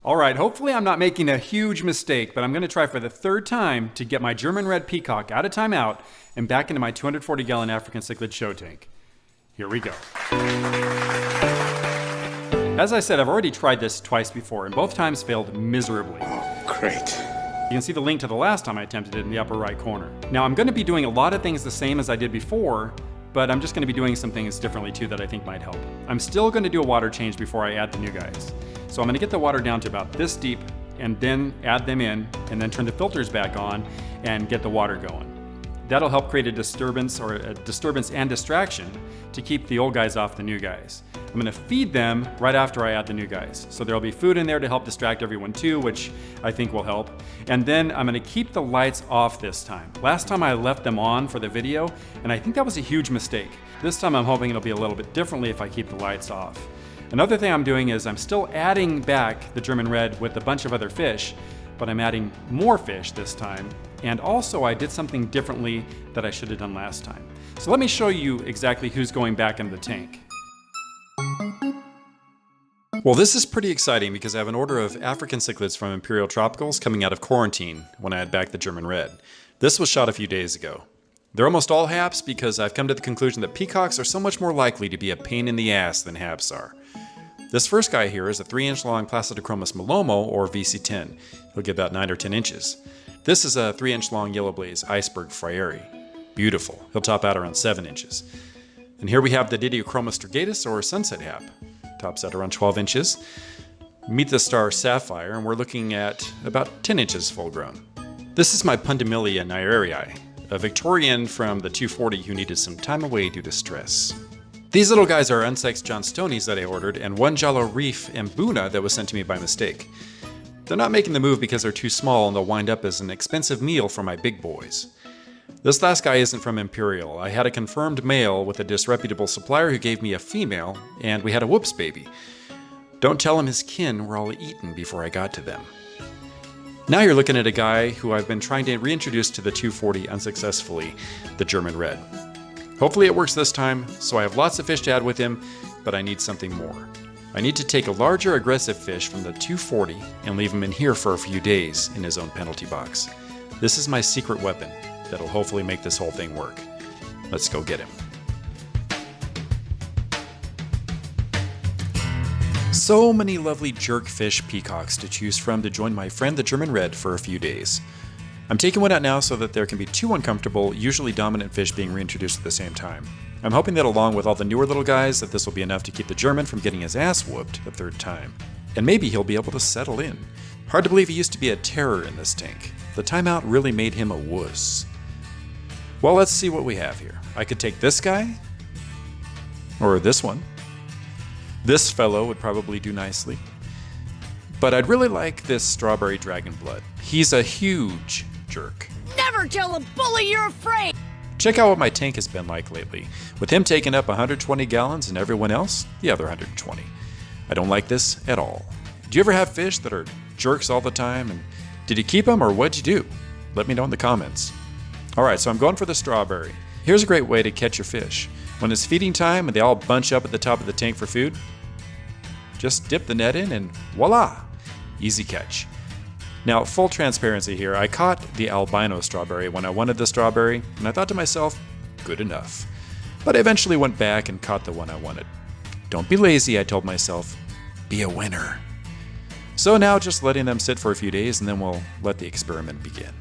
All right, hopefully I'm not making a huge mistake, but I'm going to try for the third time to get my German red peacock out of timeout and back into my 240-gallon African cichlid show tank. Here we go. As I said, I've already tried this twice before, and both times failed miserably. Oh, great. You can see the link to the last time I attempted it in the upper right corner. Now, I'm going to be doing a lot of things the same as I did before, but I'm just going to be doing some things differently too that I think might help. I'm still going to do a water change before I add the new guys. So I'm going to get the water down to about this deep and then add them in and then turn the filters back on and get the water going. That'll help create a disturbance and distraction to keep the old guys off the new guys. I'm going to feed them right after I add the new guys. So there'll be food in there to help distract everyone too, which I think will help. And then I'm going to keep the lights off this time. Last time I left them on for the video, and I think that was a huge mistake. This time I'm hoping it'll be a little bit differently if I keep the lights off. Another thing I'm doing is I'm still adding back the German red with a bunch of other fish, but I'm adding more fish this time. And also I did something differently that I should have done last time. So let me show you exactly who's going back into the tank. Well, this is pretty exciting because I have an order of African cichlids from Imperial Tropicals coming out of quarantine when I add back the German red. This was shot a few days ago. They're almost all haps because I've come to the conclusion that peacocks are so much more likely to be a pain in the ass than haps are. This first guy here is a 3-inch long Placidochromis Malomo, or VC10. He'll get about 9 or 10 inches. This is a 3-inch long yellow blaze Iceberg Freyeri. Beautiful. He'll top out around 7 inches. And here we have the Didiochromis strigatus, or sunset hap. Tops out around 12 inches. Meet the star Sapphire, and we're looking at about 10 inches full grown. This is my Pundamilia Naerii, a Victorian from the 240 who needed some time away due to stress. These little guys are unsexed Johnstonies that I ordered, and one Jalo Reef Mbuna that was sent to me by mistake. They're not making the move because they're too small and they'll wind up as an expensive meal for my big boys. This last guy isn't from Imperial. I had a confirmed male with a disreputable supplier who gave me a female, and we had a whoops baby. Don't tell him his kin were all eaten before I got to them. Now you're looking at a guy who I've been trying to reintroduce to the 240 unsuccessfully, the German red. Hopefully it works this time, so I have lots of fish to add with him, but I need something more. I need to take a larger aggressive fish from the 240 and leave him in here for a few days in his own penalty box. This is my secret weapon that'll hopefully make this whole thing work. Let's go get him. So many lovely jerkfish peacocks to choose from to join my friend the German red for a few days. I'm taking one out now so that there can be 2 uncomfortable, usually dominant fish being reintroduced at the same time. I'm hoping that along with all the newer little guys that this will be enough to keep the German from getting his ass whooped the 3rd time. And maybe he'll be able to settle in. Hard to believe he used to be a terror in this tank. The timeout really made him a wuss. Well, let's see what we have here. I could take this guy, or this one. This fellow would probably do nicely. But I'd really like this strawberry dragon blood. He's a huge jerk. Never tell a bully you're afraid! Check out what my tank has been like lately, with him taking up 120 gallons and everyone else the other 120. I don't like this at all. Do you ever have fish that are jerks all the time? And did you keep them or what'd you do? Let me know in the comments. Alright, so I'm going for the strawberry. Here's a great way to catch your fish. When it's feeding time and they all bunch up at the top of the tank for food, just dip the net in and voila! Easy catch. Now, full transparency here, I caught the albino strawberry when I wanted the strawberry, and I thought to myself, good enough. But I eventually went back and caught the one I wanted. Don't be lazy, I told myself. Be a winner. So now just letting them sit for a few days and then we'll let the experiment begin.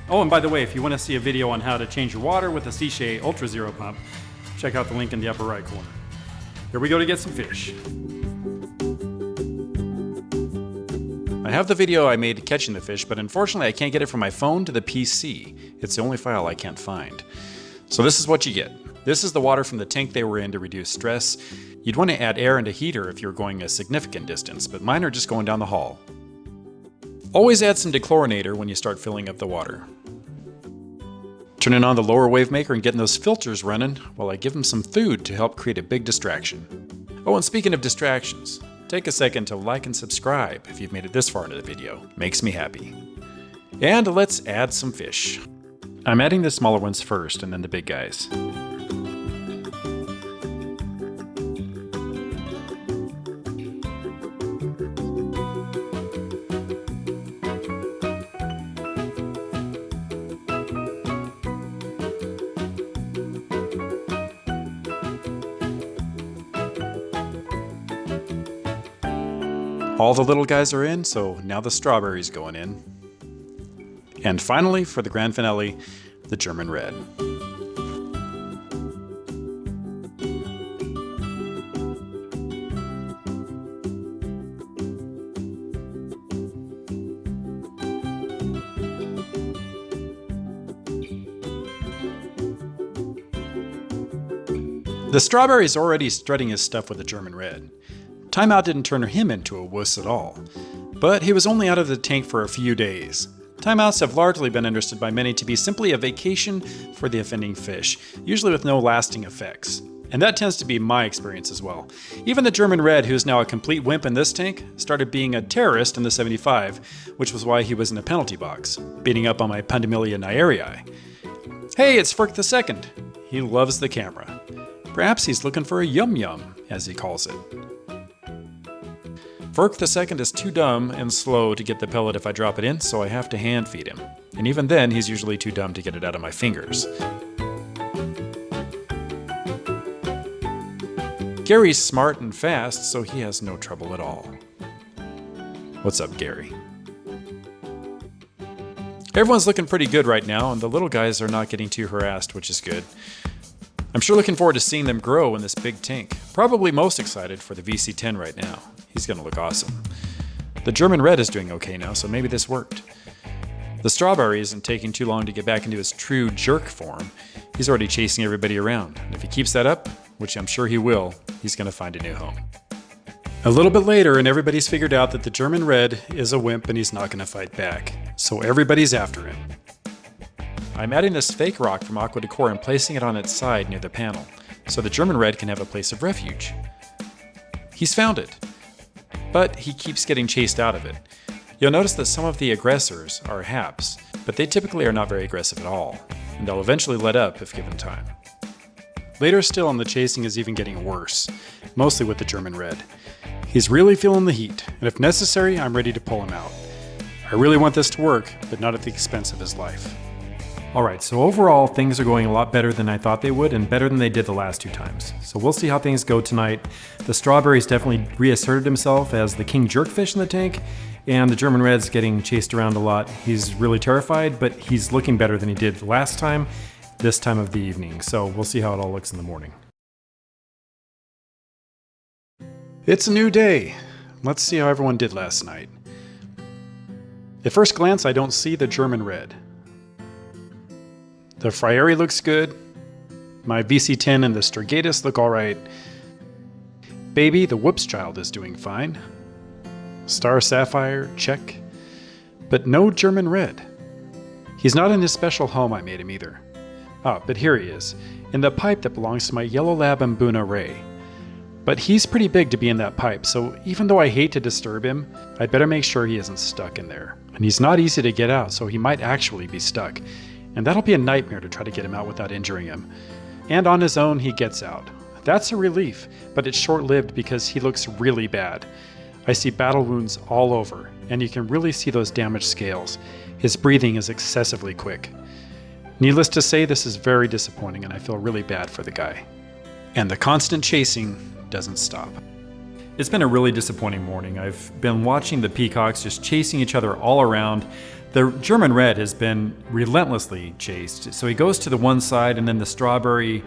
Oh, and by the way, if you want to see a video on how to change your water with a CICHLIDS Ultra Zero pump, check out the link in the upper right corner. Here we go to get some fish. I have the video I made catching the fish, but unfortunately I can't get it from my phone to the PC. It's the only file I can't find. So this is what you get. This is the water from the tank they were in to reduce stress. You'd want to add air and a heater if you're going a significant distance, but mine are just going down the hall. Always add some dechlorinator when you start filling up the water. Turning on the lower wave maker and getting those filters running while I give them some food to help create a big distraction. Oh, and speaking of distractions, take a second to like and subscribe if you've made it this far into the video. Makes me happy. And let's add some fish. I'm adding the smaller ones first and then the big guys. All the little guys are in, so now the strawberry's going in. And finally, for the grand finale, the German Red. The strawberry's already strutting his stuff with the German Red. Timeout didn't turn him into a wuss at all. But he was only out of the tank for a few days. Timeouts have largely been understood by many to be simply a vacation for the offending fish, usually with no lasting effects. And that tends to be my experience as well. Even the German Red, who is now a complete wimp in this tank, started being a terrorist in the 75, which was why he was in a penalty box, beating up on my Pandemilia nyerii. Hey, it's Ferk II. He loves the camera. Perhaps he's looking for a yum-yum, as he calls it. Ferk II is too dumb and slow to get the pellet if I drop it in, so I have to hand feed him. And even then, he's usually too dumb to get it out of my fingers. Gary's smart and fast, so he has no trouble at all. What's up, Gary? Everyone's looking pretty good right now, and the little guys are not getting too harassed, which is good. I'm sure looking forward to seeing them grow in this big tank. Probably most excited for the VC10 right now. He's gonna look awesome. The German Red is doing okay now, so maybe this worked. The strawberry isn't taking too long to get back into his true jerk form. He's already chasing everybody around. And if he keeps that up, which I'm sure he will, he's gonna find a new home. A little bit later, and everybody's figured out that the German Red is a wimp and he's not gonna fight back. So everybody's after him. I'm adding this fake rock from Aqua Decor and placing it on its side near the panel, so the German Red can have a place of refuge. He's found it, but he keeps getting chased out of it. You'll notice that some of the aggressors are haps, but they typically are not very aggressive at all, and they'll eventually let up if given time. Later still on, the chasing is even getting worse, mostly with the German Red. He's really feeling the heat, and if necessary, I'm ready to pull him out. I really want this to work, but not at the expense of his life. Alright, so overall things are going a lot better than I thought they would and better than they did the last two times. So we'll see how things go tonight. The strawberry's definitely reasserted himself as the king jerkfish in the tank, and the German Red's getting chased around a lot. He's really terrified, but he's looking better than he did last time, this time of the evening. So we'll see how it all looks in the morning. It's a new day. Let's see how everyone did last night. At first glance, I don't see the German Red. The Frieri looks good. My VC10 and the Strigatus look alright. Baby, the Whoops Child, is doing fine. Star Sapphire, check. But no German Red. He's not in his special home I made him either. Ah, but here he is, in the pipe that belongs to my Yellow Lab Mbuna Ray. But he's pretty big to be in that pipe, so even though I hate to disturb him, I'd better make sure he isn't stuck in there. And he's not easy to get out, so he might actually be stuck. And that'll be a nightmare to try to get him out without injuring him. And on his own, he gets out. That's a relief, but it's short-lived because he looks really bad. I see battle wounds all over, and you can really see those damaged scales. His breathing is excessively quick. Needless to say, this is very disappointing, and I feel really bad for the guy. And the constant chasing doesn't stop. It's been a really disappointing morning. I've been watching the peacocks just chasing each other all around. The German Red has been relentlessly chased. So he goes to the one side, and then the strawberry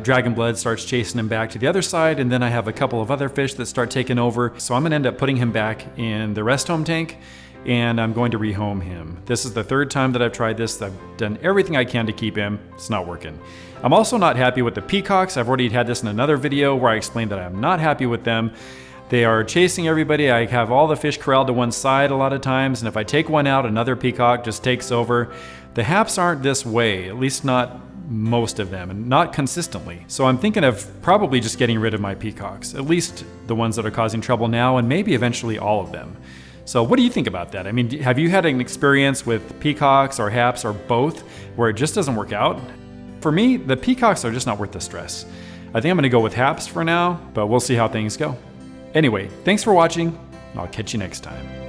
dragon blood starts chasing him back to the other side, and then I have a couple of other fish that start taking over. So I'm gonna end up putting him back in the rest home tank, and I'm going to rehome him. This is the third time that I've tried this. I've done everything I can to keep him. It's not working. I'm also not happy with the peacocks. I've already had this in another video where I explained that I'm not happy with them. They are chasing everybody. I have all the fish corralled to one side a lot of times, and if I take one out, another peacock just takes over. The haps aren't this way, at least not most of them, and not consistently. So I'm thinking of probably just getting rid of my peacocks, at least the ones that are causing trouble now, and maybe eventually all of them. So what do you think about that? I mean, have you had an experience with peacocks or haps or both where it just doesn't work out? For me, the peacocks are just not worth the stress. I think I'm gonna go with haps for now, but we'll see how things go. Anyway, thanks for watching, and I'll catch you next time.